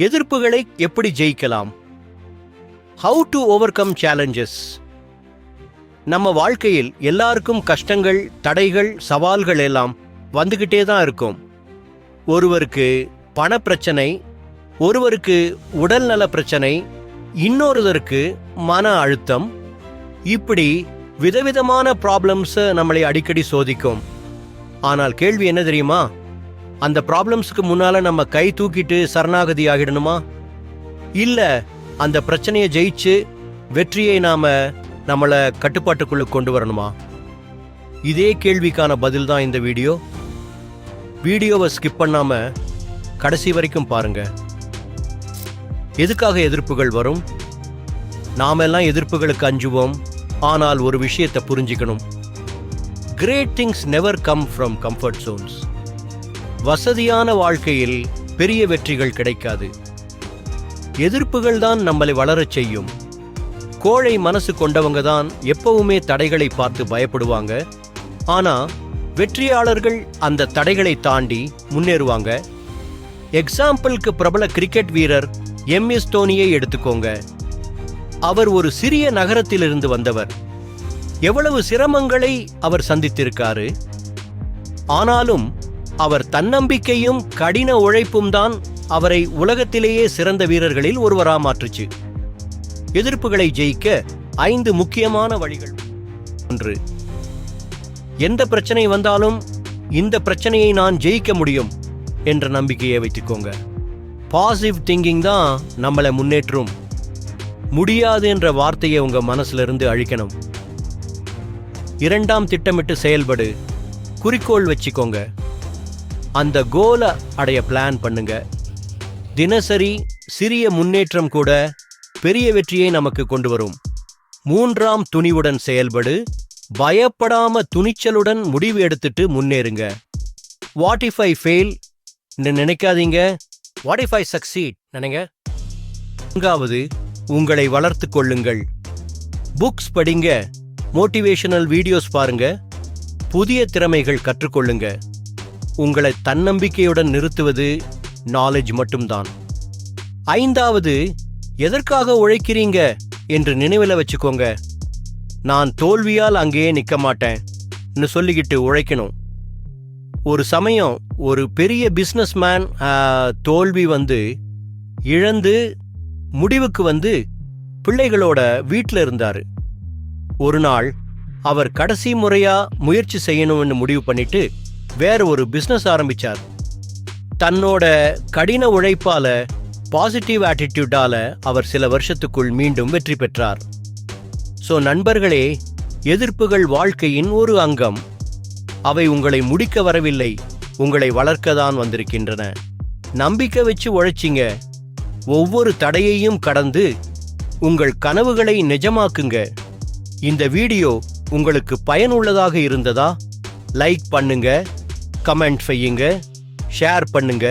எதிர்ப்புகளை எப்படி ஜெயிக்கலாம்? How to overcome challenges? நம்ம வாழ்க்கையில் எல்லாருக்கும் கஷ்டங்கள், தடைகள், சவால்கள் எல்லாம் வந்துகிட்டே தான் இருக்கும். ஒருவருக்கு பணப்பிரச்சனை, ஒருவருக்கு உடல்நல பிரச்சனை, இன்னொருவருக்கு மன அழுத்தம், இப்படி விதவிதமான ப்ராப்ளம்ஸ் நம்மளை அடிக்கடி சோதிக்கும். ஆனால் கேள்வி என்ன தெரியுமா? அந்த ப்ராப்ளம்ஸுக்கு முன்னால நம்ம கை தூக்கிட்டு சரணாகதி ஆகிடணுமா? இல்ல அந்த பிரச்சனையை ஜெயிச்சு வெற்றியை நம்மளை கட்டுப்பாட்டுக்குள்ள கொண்டு வரணுமா? இதே கேள்விக்கான பதில் தான் இந்த வீடியோவை ஸ்கிப் பண்ணாம கடைசி வரைக்கும் பாருங்க. எதுக்காக எதிர்ப்புகள் வரும்? நாமெல்லாம் எதிர்ப்புகளுக்கு அஞ்சுவோம். ஆனால் ஒரு விஷயத்தை புரிஞ்சுக்கணும். Great things never come from comfort zones. வசதியான வாழ்க்கையில் பெரிய வெற்றிகள் கிடைக்காது. எதிர்ப்புகள் தான் நம்மளை வளரச் செய்யும். கோழை மனசு கொண்டவங்க தான் எப்பவுமே தடைகளை பார்த்து பயப்படுவாங்க. ஆனா வெற்றியாளர்கள் அந்த தடைகளை தாண்டி முன்னேறுவாங்க. எக்ஸாம்பிளுக்கு பிரபல கிரிக்கெட் வீரர் MS தோனியை எடுத்துக்கோங்க. அவர் ஒரு சிறிய நகரத்திலிருந்து வந்தவர். எவ்வளவு சிரமங்களை அவர் சந்தித்திருக்காரு. ஆனாலும் அவர் தன்னம்பிக்கையும் கடின உழைப்பும் தான் அவரை உலகத்திலேயே சிறந்த வீரர்களில் ஒருவரா மாற்றுச்சு. எதிர்ப்புகளை ஜெயிக்க 5 முக்கியமான வழிகள். 1. எந்த பிரச்சனை வந்தாலும் இந்த பிரச்சனையை நான் ஜெயிக்க முடியும் என்ற நம்பிக்கையை வைத்துக்கோங்க. பாசிட்டிவ் திங்கிங் தான் நம்மளை முன்னேற்றும். முடியாது என்ற வார்த்தையை உங்க மனசுல இருந்து அழிக்கணும். 2. திட்டமிட்டு செயல்படு. குறிக்கோள் வச்சுக்கோங்க. அந்த கோலை அடைய பிளான் பண்ணுங்க. தினசரி சிறிய முன்னேற்றம் கூட பெரிய வெற்றியை நமக்கு கொண்டு வரும். 3. துணிவுடன் செயல்படு. பயப்படாம துணிச்சலுடன் முடிவு எடுத்துட்டு முன்னேறுங்க. வாட் இஃப் ஐ ஃபெயில் நினைக்காதீங்க. வாட் இஃப் ஐ சக்சீட் நினைங்க. 4. உங்களை வளர்த்து கொள்ளுங்கள். புக்ஸ் படிங்க. மோட்டிவேஷனல் வீடியோஸ் பாருங்க. புதிய திறமைகள் கற்றுக்கொள்ளுங்க. உங்களை தன்னம்பிக்கையுடன் நிறுத்துவது நாலேஜ் மட்டும்தான். 5. எதற்காக உழைக்கிறீங்க என்று நினைவில் வச்சுக்கோங்க. நான் தோல்வியால் அங்கேயே நிற்க மாட்டேன் சொல்லிக்கிட்டு உழைக்கணும். ஒரு சமயம் ஒரு பெரிய பிஸ்னஸ்மேன் தோல்வி இழந்து முடிவுக்கு பிள்ளைகளோட வீட்டில் இருந்தாரு. ஒரு நாள் அவர் கடைசி முறையா முயற்சி செய்யணும்னு முடிவு பண்ணிட்டு வேற ஒரு பிசினஸ் ஆரம்பிச்சார். தன்னோட கடின உழைப்பால, பாசிட்டிவ் ஆட்டிடியூடால அவர் சில வருஷத்துக்குள் மீண்டும் வெற்றி பெற்றார். சோ நண்பர்களே, எதிர்ப்புகள் வாழ்க்கையின் ஒரு அங்கம். அவை உங்களை முடிக்க வரவில்லை, உங்களை வளர்க்கத்தான் வந்திருக்கின்றன. நம்பிக்கை வச்சு உழைச்சிங்க. ஒவ்வொரு தடையையும் கடந்து உங்கள் கனவுகளை நிஜமாக்குங்க. இந்த வீடியோ உங்களுக்கு பயனுள்ளதாக இருந்ததா? லைக் பண்ணுங்க, கமெண்ட் செய்யுங்க, ஷேர் பண்ணுங்க.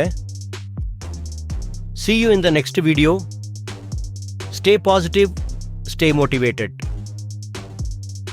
See you in the next video. Stay positive, stay motivated.